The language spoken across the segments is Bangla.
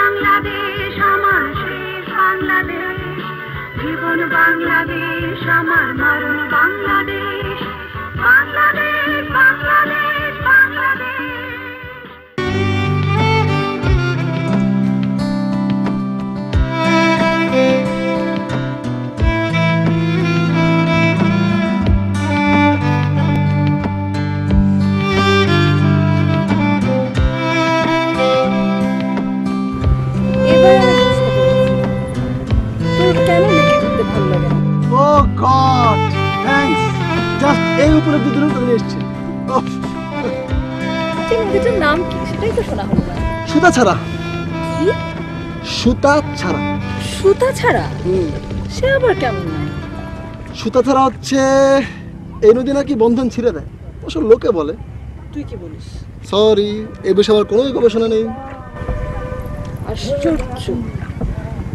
বাংলাদেশ আমার শেষ বাংলাদেশ, জীবন বাংলাদেশ আমার মরণ বাংলাদেশ, বাংলাদেশ বাংলাদেশ বাংলাদেশ। নাম কি সেটাই তো শোনা হলো না। সুতা ছাড়া। কি? সুতা ছাড়া। সুতা ছাড়া? সে আবার কেমন নাম? সুতা ছাড়া হচ্ছে এই নদী নাকি বন্ধন ছিঁড়ে দেয়, অবশ্য লোকে বলে। তুই কি বলিস? সরি, এই বিষয়ে আমার কোনো গবেষণা নেই। আশ্চর্য,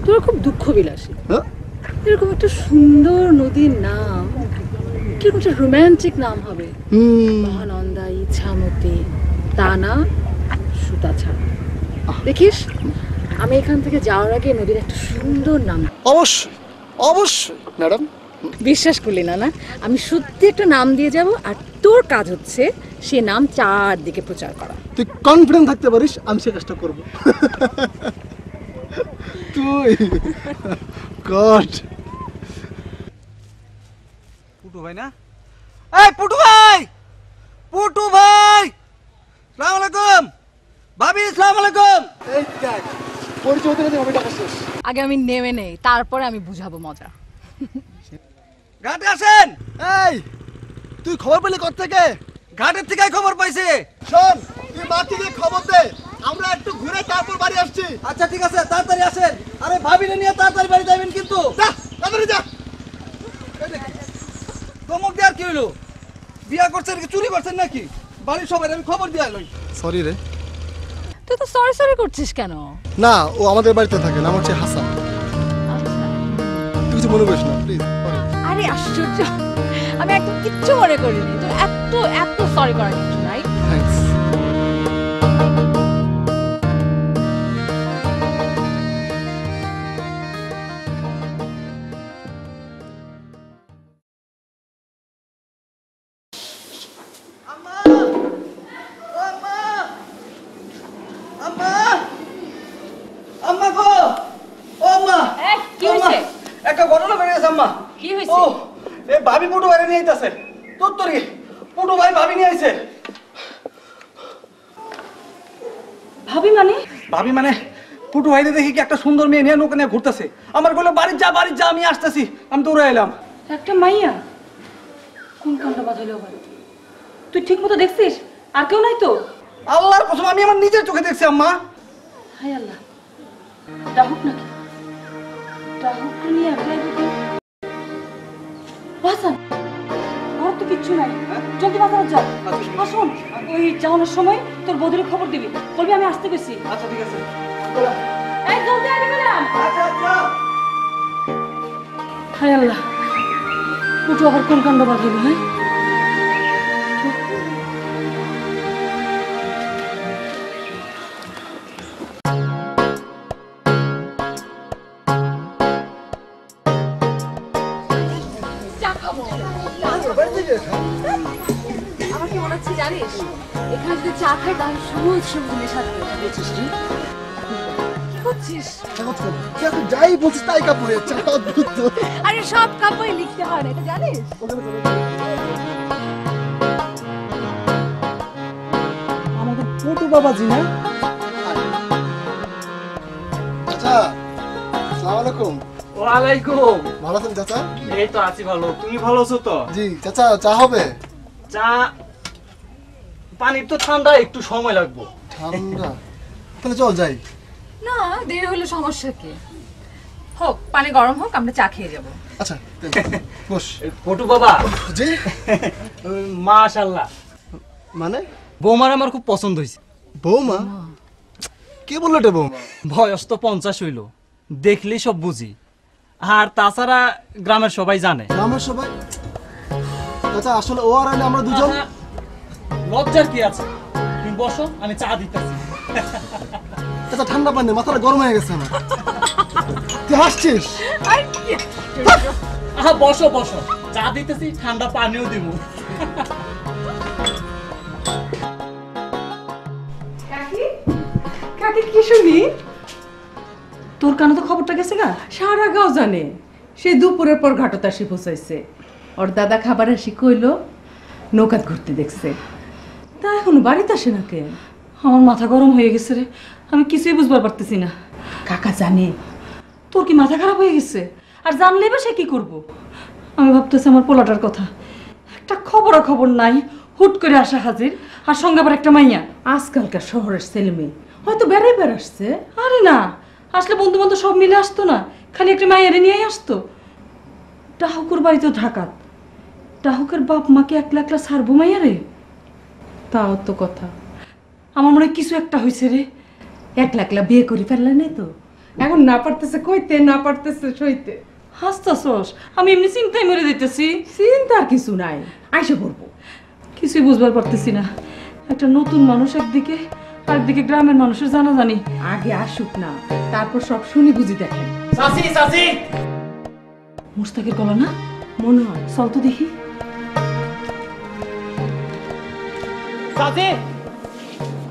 তোর খুব দুঃখ বিলাসী। হ্যাঁ, এরকম একটা সুন্দর নদীর নাম কিরকম একটা রোম্যান্টিক নাম হবে। মহানন্দা, ইছামতি, তা না সুতা ছাড়া। দেখিস, আমি এখান থেকে যাওয়ার আগে নদীর একটা সুন্দর নাম। অবশ্যই অবশ্যই ম্যাডাম। বিশ্বাস করলি না? না, আমি সত্যি একটা নাম দিয়ে যাব, আর তোর কাজ হচ্ছে সে নাম চারদিকে প্রচার করা। তুই কনফিডেন্ট থাকতে পারিস, আমি সে কাজটা করব। তুই গড। পুটু ভাই না? এই পুটু ভাই, পুটু ভাই, আসসালামু আলাইকুম। ভাবি আসসালামু আলাইকুম। এই দেখ, পরিচয় দিলে আমি টাকা শেষ। আগে আমি নেমে নেই, তারপরে আমি বুঝাবো মজা। ঘাটে আসেন। এই, তুই খবর পেলি কোথা থেকে? ঘাটের থেকে খবর পাইছে। শোন, তুই বাকি দিয়ে খবর দে, আমরা একটু ঘুরে তারপর বাড়ি আসছি। আচ্ছা ঠিক আছে, তাড়াতাড়ি আসেন। আরে ভাবিরে নিয়ে তাড়াতাড়ি বাড়ি যাবেন কিন্তু। যা, তাড়াতাড়ি যা। তোমক দেয়ার কি হইলো? বিয়া করছেন কি চুরি করছেন নাকি? বাড়ির সবাই আমি খবর দিয়ে আইলই। সরি রে। তুই তো সরি সরি করছিস কেন? না, ও আমাদের বাড়িতে থাকে, নাম হচ্ছে হাসান। তুই কিছু মনে করিস না প্লিজ। আরে আশ্চর্য, আমি একদম কিচ্ছু মনে করিনি। তো এত এত সরি করার কিছু নাই। থ্যাঙ্কস। একটা ঘটনা বেড়ে গেছে আম্মা। কি হয়েছে? ও, এই ভাবি পুটু বাইরে নিয়ে আইতাছে। তোর তোর পুটু ভাই ভাবি নিয়ে আইছে। ভাবি মানে? ভাবি মানে পুটু ভাইরে দেখি কি একটা সুন্দর মেয়ে নিয়ে নৌকা নিয়ে ঘুরতেছে। আমার বলে বাড়ি যা বাড়ি যা, আমি আসতেছি। আমি দৌড়ে এলাম। একটা মাইয়া? কোন কাণ্ড বাঁধাইলো ভাই? তুই ঠিক মতো দেখছিস? আর কেউ নাই তো? আল্লাহর কসম, আমি আমার নিজের চোখে দেখছি আম্মা। হায় আল্লাহ, ডাহুক নাকি? ডাহুককে নিয়ে একলাই বুকে বাসান, ঘর তো কিচ্ছু নাই। জলদি বাজার যা। আসুন, ওই যাওয়ানোর সময় তোর বৌদির খবর দিবি, বলবি আমি আসতে গেছি। আচ্ছা ঠিক আছে। এই জলদি আনি গেলাম। আচ্ছা আচ্ছা। হায় আল্লাহ, পুটু আবার কোন কাণ্ড বাঁধাইলো? হ্যাঁ, আমার কি মনে হচ্ছে জানিস, এখানে যদি চা খাই তাহলে সবুজ সবুজ নেশা পেয়েছিস। কি করছিস? যাই বলছিস তাই কাপড়ে। আরে সব কাপড়ে লিখতে হয় না, এটা জানিস? আমাদের পুটু বাবাজি না? চাচা, আসসালামু আলাইকুম। ওয়ালাইকুম। ভালো আছেন চাচা? এই তো আছি ভালো, তুমি ভালো আছো তো? জি চাচা, চা হবে? চা পানির তো ঠান্ডা, একটু সময় লাগবে। ঠান্ডা? তাহলে চল যাই। না, দেরি হলে সমস্যা কি? হোক, পানি গরম হোক, আমরা চা খেয়ে যাবো। আচ্ছা বস। পটু বাবা। জি। মাশাআল্লাহ। মানে? বৌমার আমার খুব পছন্দ হয়েছে। বৌমা? কে বললো এটা বৌমা? বয়স তো 50 হইল, দেখলেই সব বুঝি। আর তাছাড়া গ্রামের সবাই জানে। গ্রামের সবাই? চাচা আসলে ও আর আমরা দুজন। লজ্জার কি আছে? তুমি বসো, আমি চা দিতেছি। আচ্ছা ঠান্ডা পানি মাথাটা গরম হয়ে গেছে আমার। তুই হাসছিস? বসো বসো, চা দিতেছি, ঠান্ডা পানিও দিব। কাকি কি শুনি? তোর কানে তো খবরটা গেছে গা? সারা গাঁও জানে সেই দুপুরের পর ঘাটত আসি পৌঁছাইছে। ওর দাদা খাবার আসি কইলো নৌকাত ঘুরতে দেখছে, তা এখন বাড়িতে আসে না কেন? আমার মাথা গরম হয়ে গেছে রে, আমি কিছুই বুঝবার পারতেছি না। কাকা জানে? তোর কি মাথা খারাপ হয়ে গেছে? আর জানলে বা সে কি করবো? আমি ভাবতেছি আমার পোলাটার কথা, একটা খবর নাই, হুট করে আসা হাজির, আর সঙ্গে আবার একটা মাইয়া। আজকালকার শহরের ছেলে মেয়ে হয়তো বেড়াইবার আসছে। আরে না, আসলে বন্ধু বান্ধব সব মিলে আসতো না, খালি একটা মাইয়ারে নিয়ে আসতো। ডাহুকুর বাড়ি তো ঢাকাত, ডাহুকের বাপ মাকে একলা একলা ছাড়বো মাইয়ারে? তাও তো কথা। আমার মনে হয় কিছু একটা হয়েছে রে। একলা একলা বিয়ে করে ফেললে নেই তো, এখন না পারতেছে কইতে, না পারতেছে সইতে। হাসতাছস? আমি এমনি চিন্তায় মরে দিতেছি। চিন্তার কিছু নাই, আইসে পড়বো। কিছুই বুঝবার পারতেছি না, একটা নতুন মানুষ একদিকে, আরেকদিকে গ্রামের মানুষের জানাজানি। আগে আসুক না, তারপর সব শুনি বুঝি দেখেন। চাচি চাচি, মুস্তাকের গলা না? মনে হয়। চল তো দেখি। চাচি,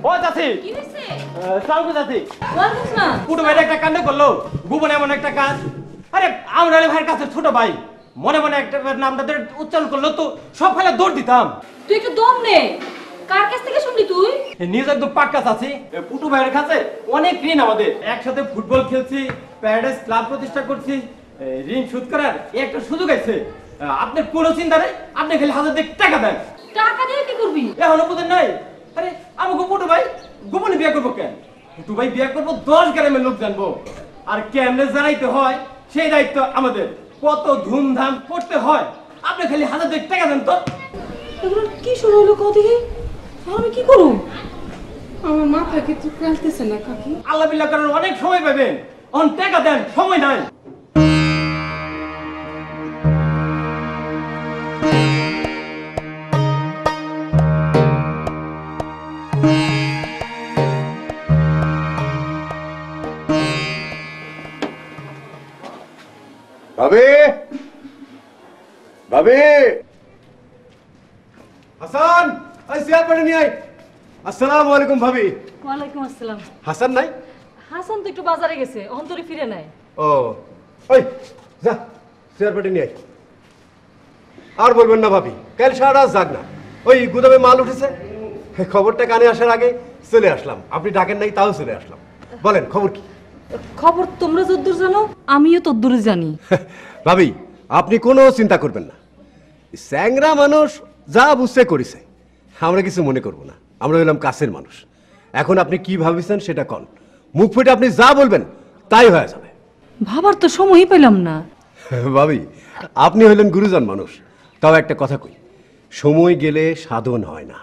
ও চাচি, কি হইছে? সালকু চাচি, ওয়ালাইকুম না। পুরো ভাইটা একটা কাণ্ড করলো, গোপনে এমন একটা কাজ। আরে আমরা ভাইয়ের কাছে ছোট ভাই, মনে মনে একটা নামটা উচ্চারণ করলো তো সব ফেলে দৌড় দিতাম। তুই একটু দম নে, কার কাছ থেকে শুনলি তুই? নিজ একদম পাক্কা চাচি, পুটু ভাইয়ের কাছে অনেক ঋণ আমাদের। একসাথে ফুটবল খেলছি, প্যারাডাইস ক্লাব প্রতিষ্ঠা করছি, ঋণ শোধ করার একটা সুযোগ আছে। আপনার কোনো চিন্তা নেই, আপনি খালি হাজার দিক টাকা দেন। টাকা দিয়ে কি করবি? এখনো বুঝেন নাই? আরে আমাকে পুটু ভাই গোপনে বিয়ে করবো কেন? পুটু ভাই বিয়ে করবো 10 গ্রামের লোক জানবো, আর কেমনে জানাইতে হয় সেই দায়িত্ব আমাদের। কত ধুমধাম করতে হয়, আপনি খালি হাজার দিক টাকা দেন তো। এগুলো কি শুরু হলো কদি? আমি কি করব? আমার মাথা কিছু ফেলতেছে না কাকি। আল্লাহ বিল্লাহ করার অনেক সময় পাবেন, অন টাকা দেন, সময় নাই। ভাবি, ভাবি, হাসান, এই চেয়ার পেটে নিয়ে আয়। আসসালামু আলাইকুম ভাবি। ওয়ালাইকুম আসসালাম। হাসান নাই? হাসান তো একটু বাজারে গেছে, অন্তরে ফিরে নাই। ও, ওই যা চেয়ার পেটে নিয়ে আয়। আর বলবেন না ভাবি, কাল সারা রাত জাগ না, ওই গুদামে মাল উঠেছে, খবরটা কানে আসার আগে চলে আসলাম। আপনি ডাকেন নাই, তাও চলে আসলাম। বলেন খবর কি? খবর তোমরা যদ্দূর জানো আমিও তদ্দূর জানি। ভাবি আপনি কোনো চিন্তা করবেন না, স্যাংরা মানুষ যা বুঝছে করেছে, আমরা কিছু মনে করব না। আমরা হলাম কাছের মানুষ। এখন আপনি কি ভাবিছেন সেটা কন, মুখ ফুটে আপনি যা বলবেন তাই হয়ে যাবে। ভাবার তো সময়ই পেলাম না। ভাবি আপনি হলেন গুরুজন মানুষ, তাও একটা কথা কই, সময় গেলে সাধন হয় না।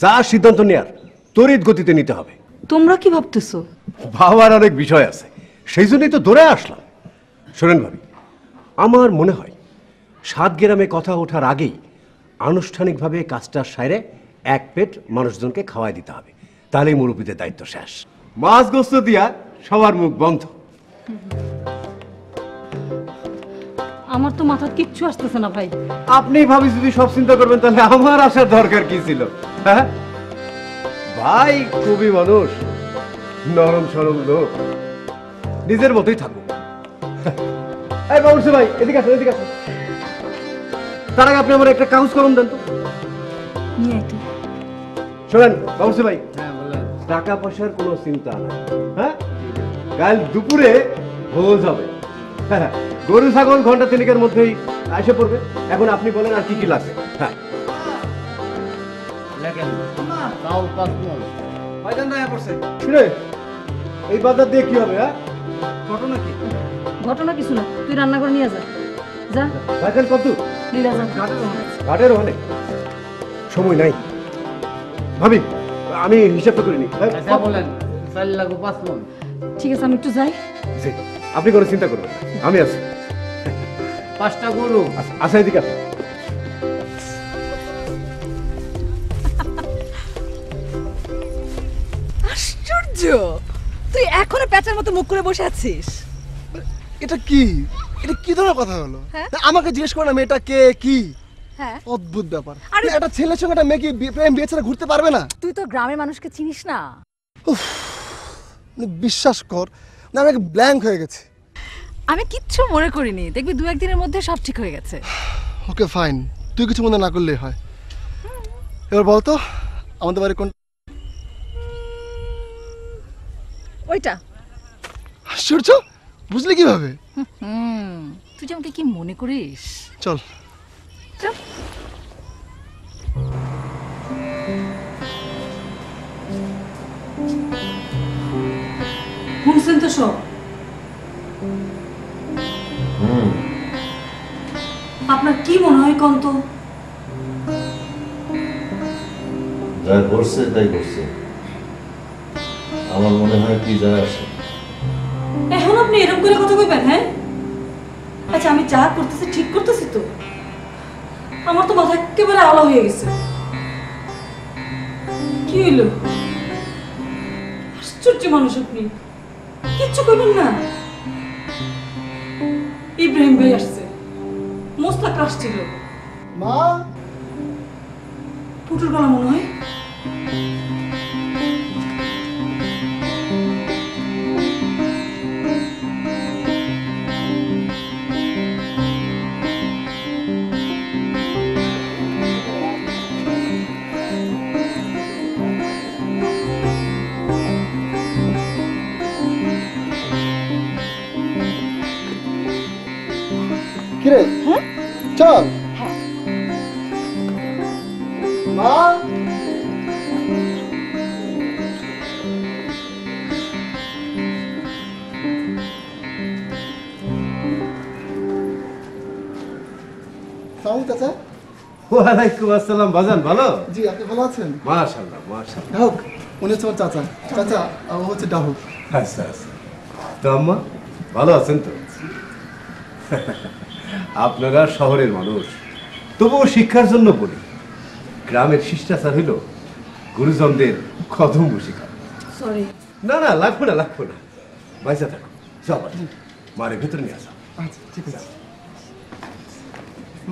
যা সিদ্ধান্ত নেয়ার তড়িৎ গতিতে নিতে হবে। তোমরা কি ভাবতেছো? ভাবার অনেক বিষয় আছে, সেই জন্যই তো দৌড়ে আসলাম। শোনেন ভাবি, আমার মনে হয় 7 গ্রামে কথা ওঠার আগেই আনুষ্ঠানিকভাবে কাজটা সাইরে এক পেট মানুষজনকে খাওয়াই দিতে হবে, তাহলেই মুরব্বীদের দায়িত্ব শেষ। মাছ গোস্ত দিয়া সবার মুখ বন্ধ। আমার তো মাথা কিচ্ছু আসতেছে না ভাই। আপনি ভাবি যদি সব চিন্তা করবেন তাহলে আমার আসার দরকার কি ছিল? হ্যাঁ ভাই, খুবই মানুষ, নরম সরম লোক, নিজের মতোই থাকুক। এই বাবুসি ভাই, এদিকে আসুন, এদিকে আসুন। তার আগে আপনি আমার একটা কাগজ কলম দেন তো। শোনেন বাবুসি ভাই, টাকা পয়সার কোনো চিন্তা নাই। হ্যাঁ, কাল দুপুরে ভোজ হবে। হ্যাঁ, গরু ছাগল ঘন্টা 3 মধ্যেই এসে পড়বে। এখন আপনি বলেন আর কি কি লাগবে। হ্যাঁ, শুনে এই বাজার দিয়ে কি হবে? হ্যাঁ, ঘটনা কি? ঘটনা কিছু না, তুই রান্না করে নিয়ে যা। যা ভাইজান কত? লীলা যা। ঘাটের ওখানে সময় নাই। ভাবি আমি হিসাবটা করে নিই। বলেন 4 লাখ 5 মণ। ঠিক আছে, আমি একটু যাই। জি, আপনি কোনো চিন্তা করবেন না, আমি আছি। 5টা গরু। আচ্ছা, এদিকে আসুন। আশ্চর্য, তো তুই এখনো প্যাচার মতো মুখ করে বসে আছিস? এটা কি, এটা কি ধরনের কথা হলো? হ্যাঁ? না, আমাকে জিজ্ঞেস করো না মেয়েটা কে কি। হ্যাঁ, অদ্ভুত ব্যাপার। আরে একটা ছেলের সঙ্গে একটা মেয়ে কি প্রেম বিয়ে ছাড়া ঘুরতে পারবে না? তুই তো গ্রামের মানুষকে চিনিস না। বিশ্বাস কর না, আমি ব্ল্যাঙ্ক হয়ে গেছি। আমি কিচ্ছু মনে করিনি, দেখবি 2-1 দিনের মধ্যে সব ঠিক হয়ে গেছে। ওকে ফাইন, তুই কিছু মনে না করলেই হয়। এবার বলতো আমাদের বাড়ি কোন? ওইটা। আশ্চর্য, বুঝলি কিভাবে? তুই যে আমাকে কি মনে করিস? চল চল। শুনছেন তো সব? আপনার কি মনে হয় কন্ত? যাই করছে তাই করছে, আমার মনে হয় কি যায় আসে। এখন আপনি এরকম করে কথা কইবেন? হ্যাঁ, আচ্ছা আমি যা করতেছি ঠিক করতেছি তো? আমার তো মাথা একেবারে আলো হয়ে গেছে। কি হইল? আশ্চর্য মানুষ আপনি, কিচ্ছু কইবেন না। ইব্রাহিম ভাই আসছে, মোস্তাক আসছিল। মা, পুটুর গলা মনে হয়। কিরে? হ্যাঁ চল। মা, সালাম চাচা। ওয়ালাইকুম আসসালাম বাজান, ভালো? জি, আপনি ভালো আছেন? মাশাআল্লাহ মাশাআল্লাহ। ডাহুক, উনি হচ্ছে আমার চাচা। চাচা, ও হচ্ছে ডাহুক। আচ্ছা আচ্ছা, তো আম্মা ভালো আছেন তো? আপনারা শহরের মানুষ, তবুও শিক্ষার জন্য বলি, গ্রামের শিষ্টাচার হইল গুরুজনদের কদম শিখা। সরি। না না, লাগবে না লাগবে না, বাইসা থাকো। চল মারে ভেতরে নিয়ে আসা। আচ্ছা ঠিক আছে।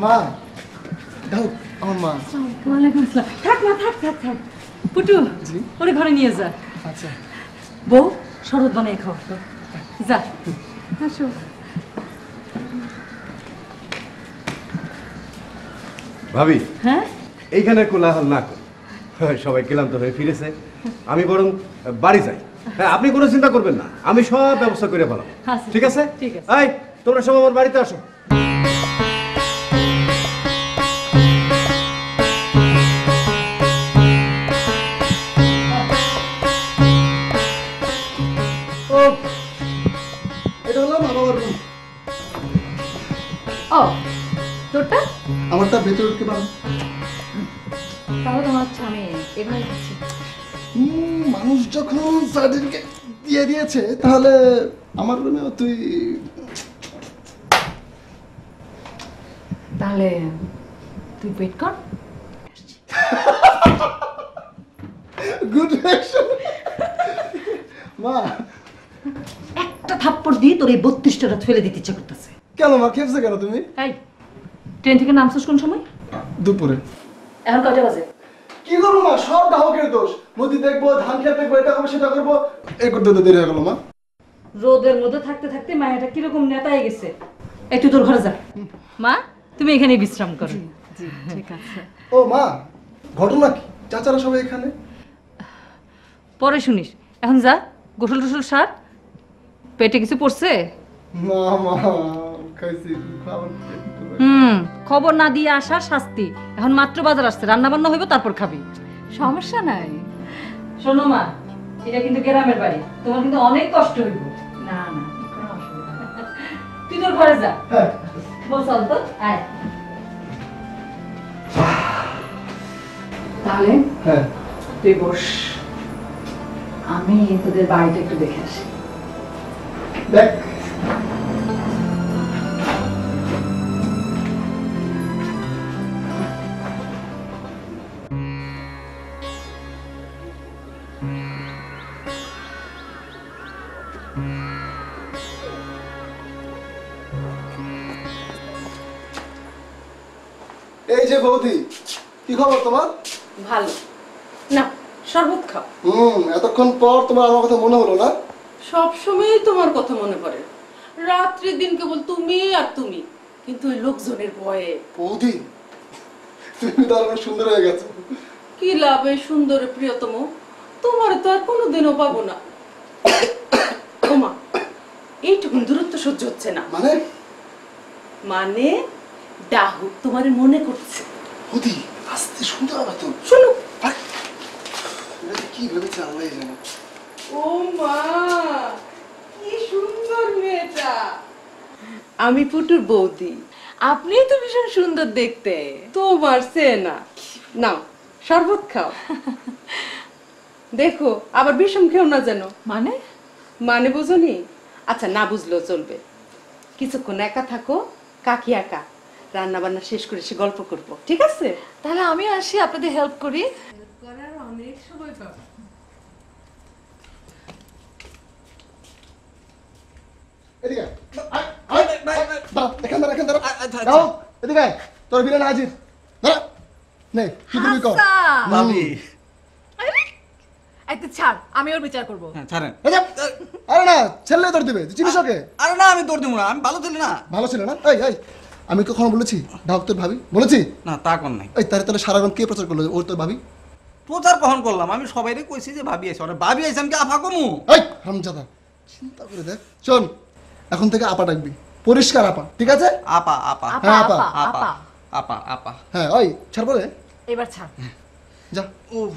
মা, ডাহুক আমার মা। ওয়ালাইকুম আসসালাম। থাক মা, থাক থাক থাক। পুটু, ওরে ঘরে নিয়ে যা। আচ্ছা। বউ, শরবত বানিয়ে খাও তো। যা। আসো। ভাবি, হ্যাঁ, এইখানে কোলাহল না কর, সবাই ক্লান্ত হয়ে ফিরেছে, আমি বরং বাড়ি যাই। হ্যাঁ, আপনি কোনো চিন্তা করবেন না, আমি সব ব্যবস্থা করে ফেলাম। আচ্ছা, ঠিক আছে? ঠিক আছে। এই, তোমরা সব আমার বাড়িতে আসো। ও, এটা হলো মা বাবার রুম। ও, তোরটা? আমারটা ভেতরে উঠতে পারো। তাহলে তোমার হচ্ছে আমি এভাবে দিচ্ছি। মানুষ যখন সার্টিফিকেট দিয়ে দিয়েছে, তাহলে আমার রুমেও তুই। তাহলে তুই ওয়েট কর। Good reaction. মা, একটা থাপ্পড় দিয়ে তোর এই 32টা ফেলে দিতে ইচ্ছা করতেছে। কেন মা, খেপছে কেন তুমি? এই, ট্রেন থেকে নামছিস কোন সময়? দুপুরে। এখন কয়টা বাজে? কি করবো মা, সব ডাহকের দোষ। নদী দেখবো, ধান খেত দেখবো, এটা করবো সেটা করবো, এই করতে তো দেরি হয়ে গেল মা। রোদের মধ্যে থাকতে থাকতে মায়াটা কিরকম নেতায় গেছে। এই তুই তোর ঘরে যা। মা, তুমি এখানে বিশ্রাম করো। ঠিক আছে। ও মা, ঘটনা কি? চাচারা সবাই এখানে? পরে শুনিস, এখন যা, গোসল টোসল সার। পেটে কিছু পড়ছে? না মা, খাইছি খাবার। খবর না দিয়ে আসা শাস্তি। এখন মাত্র বাজার আসছে, রান্না বান্না হইব, তারপর খাবি। সমস্যা নাই। শোনো মা, এটা কিন্তু গ্রামের বাড়ি, তোমার কিন্তু অনেক কষ্ট হইব। না না, কোনো অসুবিধা নেই। তুই তোর ঘরে যা। হ্যাঁ। বল চল তো, আয়। তাহলে হ্যাঁ, তুই বস, আমি তোদের বাড়িটা একটু দেখে আসি। দেখ। এই যে বৌদি, কি খবর তোমার? ভালো না, শরবত খাও। এতক্ষণ পর তোমার আমার কথা মনে হলো না? সব সময়ই তোমার কথা মনে পড়ে, রাত্রি দিন কেবল তুমি আর তুমি, কিন্তু ওই লোকজনের ভয়ে। বৌদি, তুমি তো আরো সুন্দর হয়ে গেছো। কি লাভ এই সুন্দরে প্রিয়তম, তোমার তো আর কোনোদিনও পাবো না। ওমা, এইটুকুন দূরত্ব সহ্য হচ্ছে না। মানে? মানে ডাহুক তোমার মনে করছে। বৌদি, আস্তে শুনতে হবে তো। শোনো। কি ভেবেছে আল্লাহ জানে। ও মা, কি সুন্দর মেয়েটা। আমি পুটুর বৌদি। আপনি তো ভীষণ সুন্দর দেখতে। তোমার চেনা। নাও শরবত খাও। দেখো আবার বিষম খেও না যেন। মানে? মানে বুঝনি? আচ্ছা, না বুঝলেও চলবে। কিছুক্ষণ একা থাকো, কাকি একা রান্না বান্না শেষ করে সে গল্প করবো, ঠিক আছে? তাহলে আমিও আসি, আপনাদের হেল্প করি। করার অনেক সময় পাবো। এদিকে এদিকে তোর বিলেন হাজির। নে, কি তুমি কর। ভাবি একটু ছাড়, আমি ওর বিচার করবো। ছাড়েন। আরে না, ছেলে তোর দিবে, চিনিস ওকে? আরে না, আমি তোর দিব না, আমি ভালো ছিলি না। ভালো ছিল না? এই এই, আমি কখনো বলেছি ঢাক তোর ভাবি? বলেছি না, তা কোন নাই। এই তাহলে সারা গ্রাম কে প্রচার করলো ওর তোর ভাবি? প্রচার কখন করলাম? আমি সবাইরে কইছি যে ভাবি আইছে। ওরে ভাবি আইছে, আমি কি আফা কমু? এই হারামজাদা, চিন্তা করে দেখ। শোন, এখন থেকে আপা ডাকবি, পরিষ্কার আপা, ঠিক আছে? আপা আপা হ্যাঁ আপা আপা আপা আপা। হ্যাঁ ওই ছাড় বলে এবার ছাড়। যা। উফ।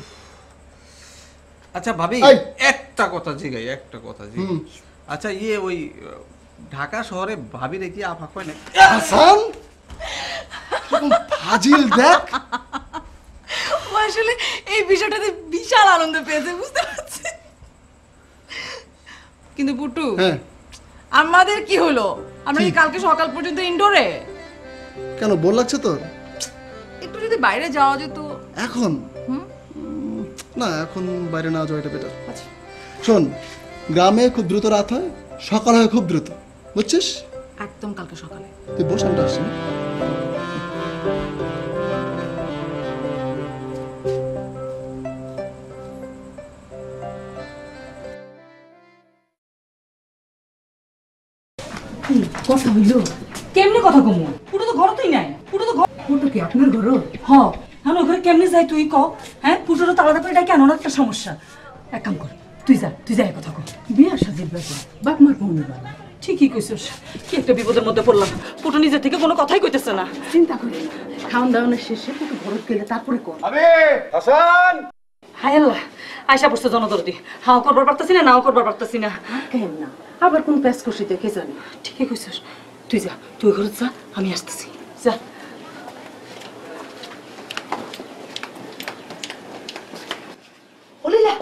আচ্ছা ভাবি, এই। একটা কথা জিগাই, একটা কথা জিগাই। আচ্ছা ইয়ে ওই ঢাকা শহরে ভাবি রেখে আফা কয় না? হাসান, ফাজিল দেখ। ও আসলে এই বিষয়টাতে বিশাল আনন্দ পেয়েছে, বুঝতে পারছি। কিন্তু পুটু, হ্যাঁ আমাদের কি হলো? আমরা কি কালকে সকাল পর্যন্ত ইনডোরে? কেন বোর লাগছে তোর? একটু যদি বাইরে যাওয়া যেত। এখন না, এখন বাইরে না যাওয়া এটা বেটার। শোন, গ্রামে খুব দ্রুত রাত হয়, সকাল হয় খুব দ্রুত, বুঝছিস? একদম কালকে সকালে। তুই বস, আমি আসছি। কথা হইলো? কেমনে কথা কমু? পুরো তো ঘরতেই নাই। পুরো তো পুটু কি আপনার ঘর? হ, এখন ওই ঘরে কেমনে যাই তুই ক? হ্যাঁ, পুজোটা তো আলাদা করে ডাকি, এমন একটা সমস্যা। এক কাম কর, তুই যা এই কথা কর। বিয়া সাজির ব্যাপার, বাপ মার কমনি বালা। ঠিকই কইছিস, কি একটা বিপদের মধ্যে পড়লাম। পুটু নিজের থেকে কোনো কথাই কইতেছে না। চিন্তা করি না, খাওয়ান দাওয়ানোর শেষে পুটু ঘরত গেলে তারপরে কর। হাসান, হায় আল্লাহ, আয়সা পড়ছে জনদরদি। হাও করবার পারতাছি না, নাও করবার পারতাছি না। কেন না, আবার কোন প্যাস কষি দেখে জানি। ঠিকই কইছিস, তুই যা, তুই ঘরে যা, আমি আসতেছি। যা। লীলা,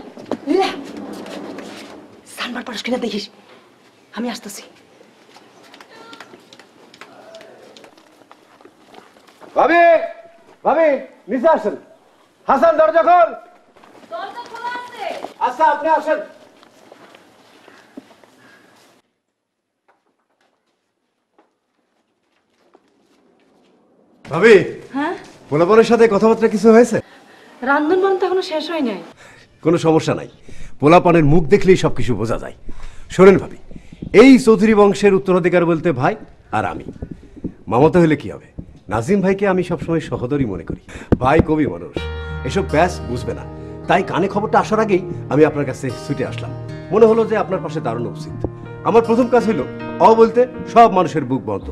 লীলা, সানবার পারস কিনা দেখিস, আমি আসতেছি। ভাবি, ভাবি, নিচে আসেন। হাসান, দরজা খোল। আচ্ছা, আপনি আসেন। ভাবি, হ্যাঁ, পোলাপনের সাথে কথাবার্তা কিছু হয়েছে? রান্ধন বান্না এখনো শেষ হয় নাই। কোনো সমস্যা নাই, পোলাপানের মুখ দেখলেই সবকিছু বোঝা যায়। শোনেন ভাবি, এই চৌধুরী বংশের উত্তরাধিকার বলতে ভাই আর আমি। মামাতো হলে কি হবে? নাজিম ভাইকে আমি সবসময় সহোদরই মনে করি। ভাই কবি মানুষ, এসব ব্যাস বুঝবে না, তাই কানে খবরটা আসার আগেই আমি আপনার কাছে ছুটে আসলাম। মনে হলো যে আপনার পাশে দাঁড়ানো উচিত। আমার প্রথম কাজ হলো বলতে সব মানুষের বুক বন্ধ,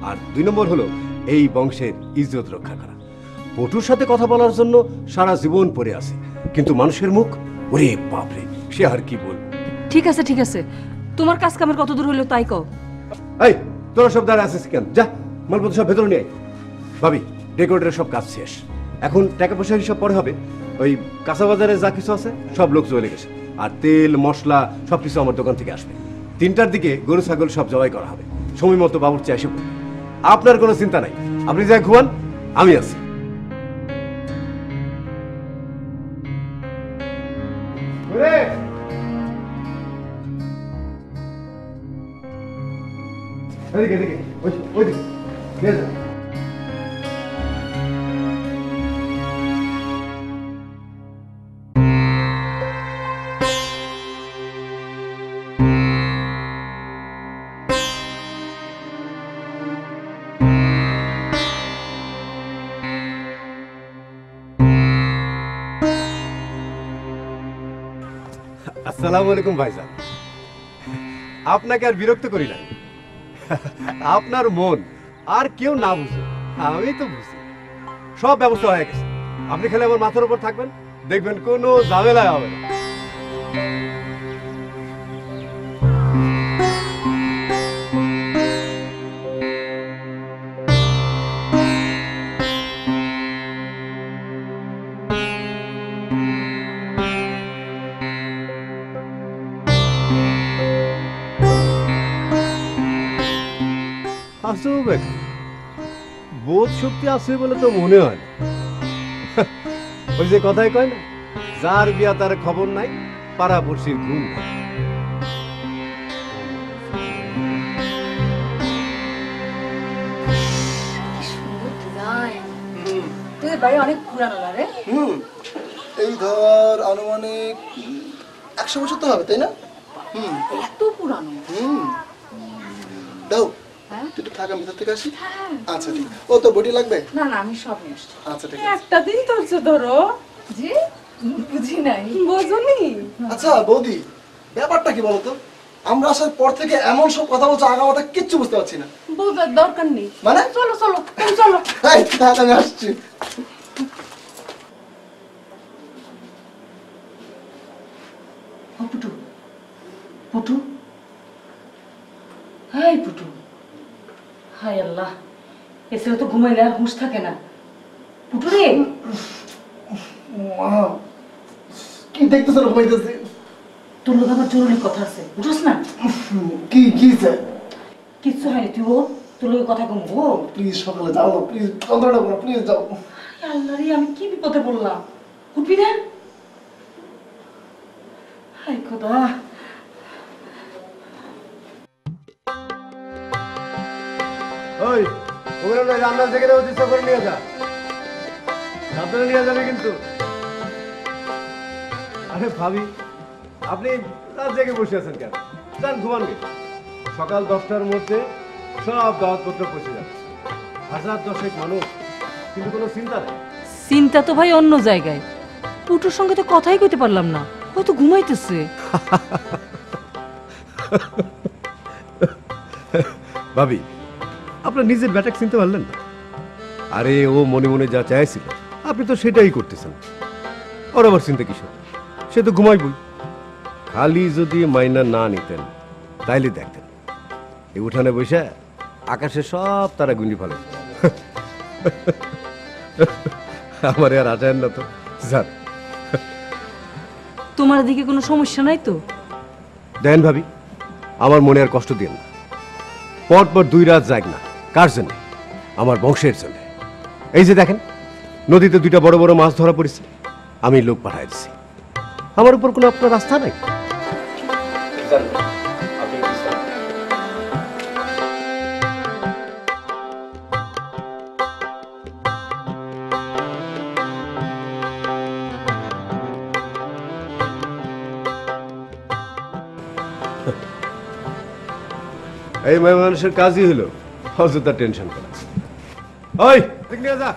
আর 2 নম্বর হলো এই বংশের ইজ্জত রক্ষা করা। পটুর সাথে কথা বলার জন্য সারা জীবন পড়ে আছে, কিন্তু মানুষের মুখ, ওরে বাপরে, সে আর কি বল। ঠিক আছে, ঠিক আছে, তোমার কাজ কামের কত দূর হলো তাই কও। এই তোরা সব দাঁড়া আছিস কেন? যা, মালপত্র সব ভেতরে নিয়ে আয়। ভাবি, ডেকোরেটরের সব কাজ শেষ, এখন টাকা পয়সার হিসাব পরে হবে। ওই কাঁচা বাজারে যা কিছু আছে সব লোক চলে গেছে, আর তেল মশলা সবকিছু আমার দোকান থেকে আসবে। 3টার দিকে গরু ছাগল সব জবাই করা হবে, সময় মতো বাবুর্চি এসে পড়বে। আপনার কোনো চিন্তা নাই, আপনি যা ঘুমান, আমি আছি। এদিকে এদিকে ওইদিকে নিয়ে যা। আসসালামু আলাইকুম ভাইজান। আপনাকে আর বিরক্ত করি না। আপনার মন আর কেউ না বুঝে আমি তো বুঝি। সব ব্যবস্থা হয়ে গেছে, আপনি খালি আমার মাথার উপর থাকবেন, দেখবেন কোনো ঝামেলা হবে না। বোধ শক্তি আছে বলে তো মনে হয় না। ওই যে কথাই কয় না, যার বিয়া তার খবর নাই, পাড়াপড়শির ঘুম নাই। তোদের বাড়ি অনেক পুরানো না রে? এই ধর আনুমানিক 100 বছর তো হবে, তাই না? এত পুরানো? দাও তুই একটু থাক, আমি ভিতর থেকে আসি। আচ্ছা ঠিক আছে। ও তো বডি লাগবে? না না, আমি সব নিয়ে আসছি। আচ্ছা ঠিক আছে। একটা দিন ধরছে ধরো। জি বুঝি নাই, বোঝনি? আচ্ছা বৌদি, ব্যাপারটা কি বলতো? আমরা আসার পর থেকে এমন সব কথা বলছো, আগা মাথা কিচ্ছু বুঝতে পারছি না। বোঝার দরকার নেই। মানে চলো চলো চলো। এই থাক, আমি আসছি। পুটু পুটু, হাই পুটু, হাই আল্লাহ, এছাড়া তো ঘুমাইলে আর হুঁশ থাকে না। পুটু রে, কি দেখতেছ? ঘুমাইতেছি। তোর লোক আমার জরুরি কথা আছে, বুঝছ না? কি কি স্যার? কিচ্ছু হয়নি, তুই ও তোর লোকের কথা কম। ও প্লিজ সকালে যাও না, প্লিজ যন্ত্রণা করো, প্লিজ যাও। আল্লাহ রে, আমি কি বিপদে পড়লাম। উঠবি না? হাই খোদা। ওই ওগুলো না, রান্নার থেকে চেষ্টা করে নিয়ে যা, সাবধানে নিয়ে যাবে কিন্তু। আরে ভাবি, আপনি রাত জেগে বসে আছেন কেন? যান ঘুমান গে। সকাল 10টার মধ্যে সব দাওয়াতপত্র পৌঁছে যাবে। 1000 মানুষ, কিন্তু কোনো চিন্তা নেই। চিন্তা তো ভাই অন্য জায়গায়। পুটুর সঙ্গে তো কথাই কইতে পারলাম না, ও তো ঘুমাইতেছে। ভাবি, আপনার নিজের ব্যাটাক চিনতে পারলেন না? আরে ও মনে মনে যা চাইছিল আপনি তো সেটাই করতেছেন। ওর আবার চিন্তা কিসব? সে তো ঘুমাইবই। খালি যদি মাইনা না নিতেন তাইলে দেখতেন এই উঠানে বসে আকাশে সব তারা গুন্ডি ফেলে। আমার আর আটায়েন না তো। যান। তোমার দিকে কোনো সমস্যা নাই তো? দেন ভাবি, আমার মনে আর কষ্ট দিন না। পরপর 2 রাত যাক না। কার জন্য? আমার বংশের জন্য। এই যে দেখেন, নদীতে 2টা বড় বড় মাছ ধরা পড়েছে, আমি লোক পাঠাই দিচ্ছি। আমার উপর কোনো আপনার আস্থা নাই? এই মেয়ে মানুষের কাজই হলো অযথা টেনশন করা। ওই ঠিক নিয়ে যা।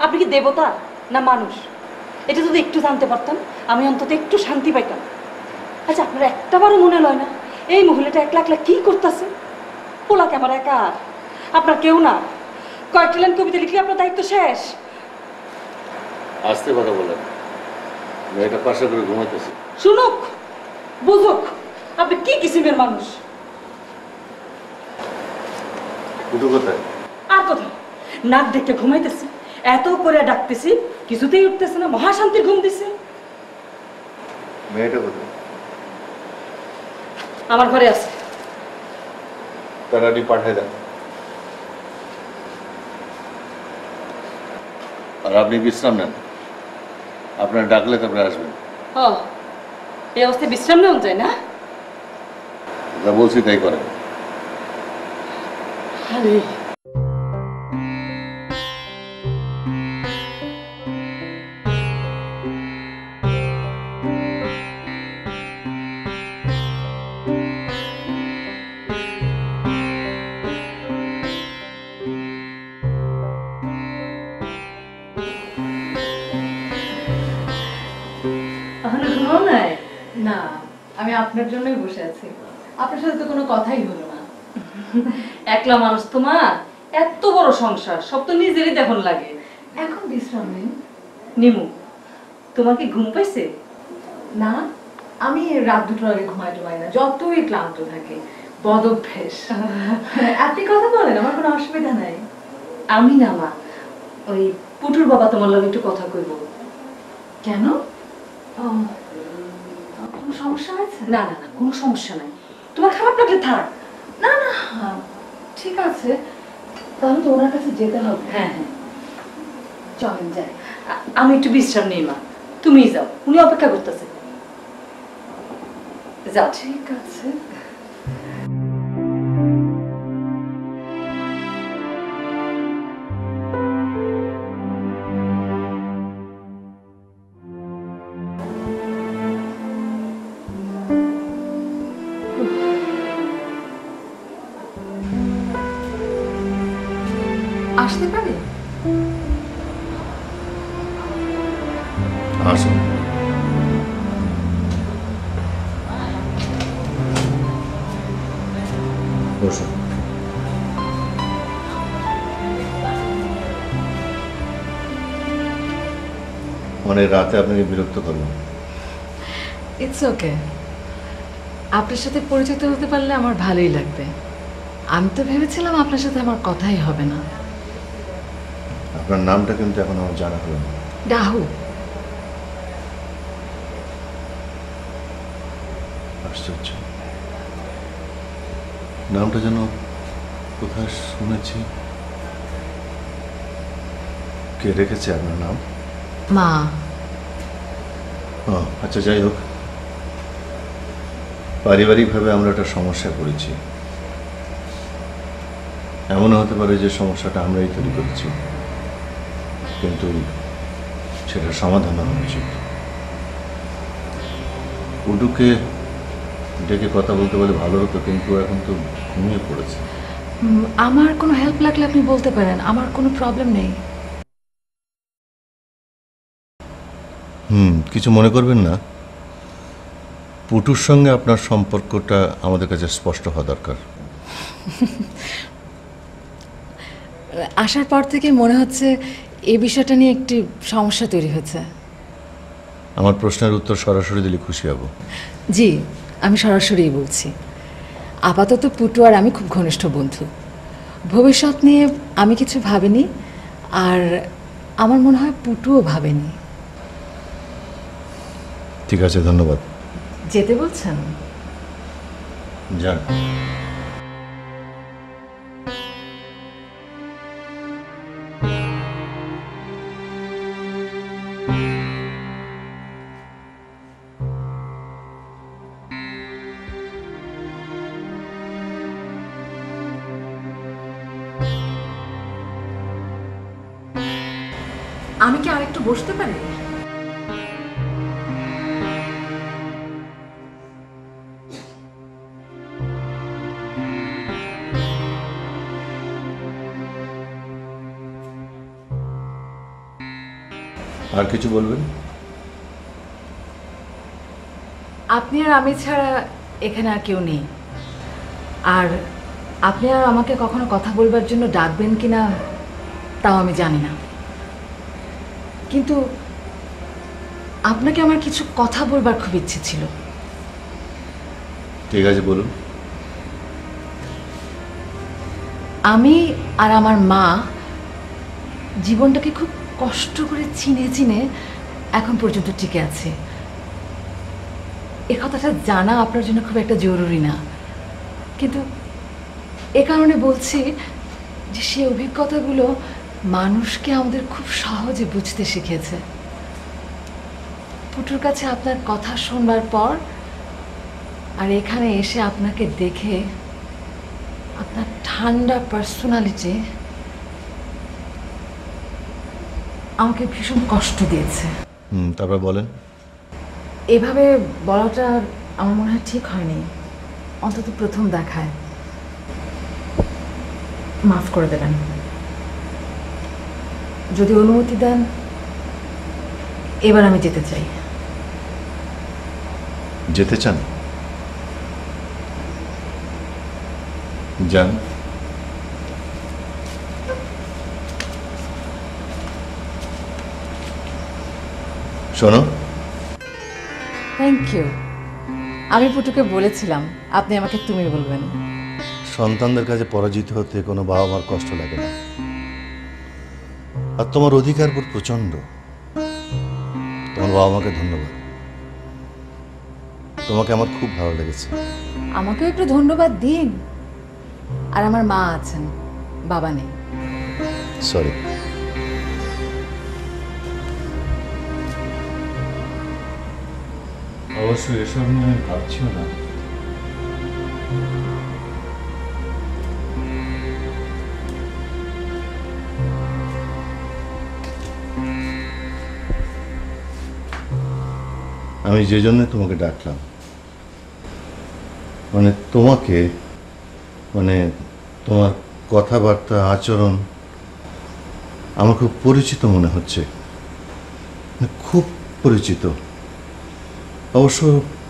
আপনি কি দেবতা না মানুষ? এটা যদি একটু জানতে পারতাম, আমি অন্তত একটু শান্তি পাইতাম। আচ্ছা, আপনার একটাবারও মনে লয় না এই মহিলাটা একলা একলা কি করতেছে? পোলাকে আমার একা, আপনার কেউ না। কয়েকটা লাইন কবিতা লিখলে আপনার দায়িত্ব শেষ। আসতে কথা বলেন, মেয়েটা পাশে করে ঘুমাইতেছে। শুনুক, বুঝুক আপনি কি কিসিমের মানুষ। পুটু কোথায়? আর কোথায়? নাক দেখে ঘুমাইতেছে, এত করে ডাকতেছি কিছুতেই উঠতেছে না, মহাশান্তির ঘুম দিছে। মেয়েটা কোথায়? আমার ঘরে আছে। তাড়াতাড়ি পাঠিয়ে দেন। আর আপনি বিশ্রাম নেন, আপনার ডাকলে তারপরে আসবেন। ও, এই অবস্থায় বিশ্রাম নেওয়া যায় না? যা বলছি তাই করেন। আরে না, আমি আপনার জন্যই বসে আছি। আপনার সাথে তো কোনো কথাই হলো না। একলা মানুষ তোমার, এত বড় সংসার, সব তো নিজেরই দেখুন লাগে। এখন বিশ্রাম নিন। নিমু, তোমার কি ঘুম পাইছে? না, আমি রাত 2টোর আগে ঘুমাই টুমাই না, যতই ক্লান্ত থাকে। বদ অভ্যেস। আপনি কথা বলেন, আমার কোনো অসুবিধা নাই। আমি না মা, ওই পুটুর বাবা তোমার লগে একটু কথা কইব। কেন? কোনো সমস্যা হয়েছে? না না না, কোনো সমস্যা নাই, তোমার খারাপ লাগলে থাক। না না, ঠিক আছে, তাহলে তো ওনার কাছে যেতে হবে। হ্যাঁ হ্যাঁ, চলেন যাই। আমি একটু বিশ্রাম নেই মা, তুমি যাও, উনি অপেক্ষা করতেছে। যাও। ঠিক আছে। আসতে পারে? আসুন। বসুন। অনেক রাতে আপনাকে বিরক্ত করলাম। ইটস ওকে, আপনার সাথে পরিচিত হতে পারলে আমার ভালোই লাগবে। আমি তো ভেবেছিলাম আপনার সাথে আমার কথাই হবে না। আপনার নামটা কিন্তু এখন আমার জানা হলো না। ডাহু। আশ্চর্য, নামটা যেন কোথায় শুনেছি। কে রেখেছে আপনার নাম? মা। ও আচ্ছা, যাই হোক, পারিবারিকভাবে আমরা একটা সমস্যায় পড়েছি। এমনও হতে পারে যে সমস্যাটা আমরাই তৈরি করেছি, কিন্তু সেটা সমাধান হওয়া উচিত। উডুকে ডেকে কথা বলতে বলে ভালো হতো, কিন্তু এখন তো ঘুমিয়ে পড়েছে। আমার কোনো হেল্প লাগলে আপনি বলতে পারেন, আমার কোনো প্রবলেম নেই। কিছু মনে করবেন না। পুটুর সঙ্গে আপনার সম্পর্কটা আমাদের কাছে স্পষ্ট হওয়া দরকার। আসার পর থেকে মনে হচ্ছে এই বিষয়টা নিয়ে একটি সমস্যা তৈরি হয়েছে। আমার প্রশ্নের উত্তর সরাসরি দিলে খুশি হব। জি, আমি সরাসরিই বলছি। আপাতত পুটু আর আমি খুব ঘনিষ্ঠ বন্ধু। ভবিষ্যৎ নিয়ে আমি কিছু ভাবিনি, আর আমার মনে হয় পুটুও ভাবেনি। ঠিক আছে, ধন্যবাদ। যেতে বলছেন? যান। আমি কি আরেকটু বসতে পারি? আর কিছু বলবেন? আপনি আর আমি ছাড়া এখানে আর কেউ নেই, আর আপনি আর আমাকে কখনো কথা বলবার জন্য ডাকবেন কিনা তাও আমি জানি না, কিন্তু আপনাকে আমার কিছু কথা বলবার খুব ইচ্ছে ছিল। ঠিক আছে, বলুন। আমি আর আমার মা জীবনটাকে খুব কষ্ট করে চিনে চিনে এখন পর্যন্ত টিকে আছে। এ কথাটা জানা আপনার জন্য খুব একটা জরুরি না, কিন্তু এ কারণে বলছি যে সেই অভিজ্ঞতাগুলো মানুষকে আমাদের খুব সহজে বুঝতে শিখেছে। পুটুর কাছে আপনার কথা শুনবার পর আর এখানে এসে আপনাকে দেখে আপনার ঠান্ডা পার্সোনালিটি আমাকে ভীষণ কষ্ট দিয়েছে। তারপর বলেন। এভাবে বলাটা আমার মনে হয় ঠিক হয়নি, অন্তত প্রথম দেখায়। মাফ করে দেবেন। যদি অনুমতি দেন এবার আমি যেতে চাই। যেতে চান? যান। শোনো, থ্যাংক ইউ। আমি পুটুকে বলেছিলাম আপনি আমাকে তুমি বলবেন। সন্তানদের কাছে পরাজিত হতে কোনো বাবা মার কষ্ট লাগে না, আর তোমার অধিকার বোধ প্রচন্ড। তোমার বাবা মাকে ধন্যবাদ, তোমাকে আমার খুব ভালো লেগেছে। আমাকেও একটু ধন্যবাদ দিন। আর আমার মা আছেন, বাবা নেই। সরি। অবশ্য এসব নিয়ে আমি ভাবছিও না। আমি যে জন্য তোমাকে ডাকলাম, মানে তোমাকে, মানে তোমার কথাবার্তা আচরণ আমার খুব পরিচিত মনে হচ্ছে, খুব পরিচিত। অবশ্য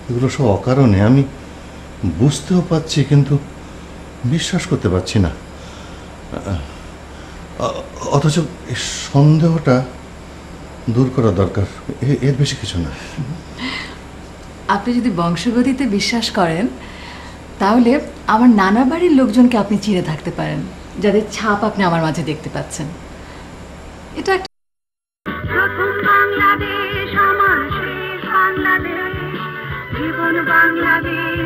এগুলো সব অকারণে, আমি বুঝতেও পারছি কিন্তু বিশ্বাস করতে পারছি না। অথচ এই সন্দেহটা দূর করা দরকার, এর বেশি কিছু না। আপনি যদি বংশগতিতে বিশ্বাস করেন তাহলে আমার নানা বাড়ির লোকজনকে আপনি চিনে থাকতে পারেন, যাদের ছাপ আপনি আমার মাঝে দেখতে পাচ্ছেন। এটা প্রথম বাংলাদেশ আমার শেষ বাংলাদেশ, জীবন বাংলাদেশ।